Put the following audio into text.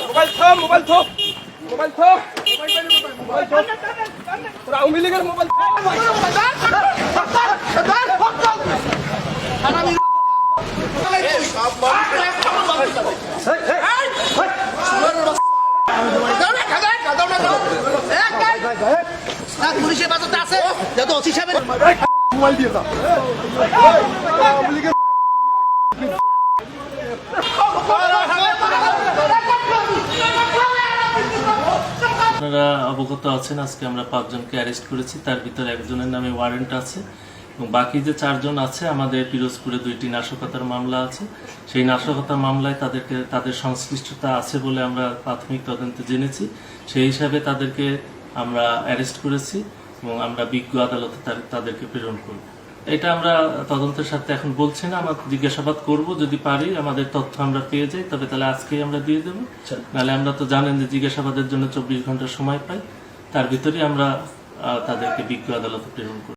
Mobile থো mobile থো mobile থো mobile থো তোরা আওয়ামী লীগের mobile পুলিশের বাজারটা আছে যত অতি সাহেবের মোবাইল দিয়ে দাও আওয়ামী লীগের আপনারা অবগত আছেন, আজকে আমরা 5 জনকে অ্যারেস্ট করেছি। তার ভিতরে একজনের নামে ওয়ারেন্ট আছে এবং বাকি যে 4 জন আছে, আমাদের পিরোজপুরে 2টি নাশকতার মামলা আছে। সেই নাশকতার মামলায় তাদের সংশ্লিষ্টতা আছে বলে আমরা প্রাথমিক তদন্তে জেনেছি। সেই হিসাবে তাদেরকে আমরা অ্যারেস্ট করেছি এবং আমরা বিজ্ঞ আদালতে তাদেরকে প্রেরণ করব। এটা আমরা তদন্তের সাথে এখন বলছি না, আমরা জিজ্ঞাসাবাদ করব, যদি পারি আমাদের তথ্য আমরা পেয়ে যাই তবে তাহলে আজকেই আমরা দিয়ে দেবো। নাহলে আমরা তো জানেন যে জিজ্ঞাসাবাদের জন্য 24 ঘন্টা সময় পাই, তার ভিতরেই আমরা তাদেরকে বিজ্ঞ আদালতে প্রেরণ করি।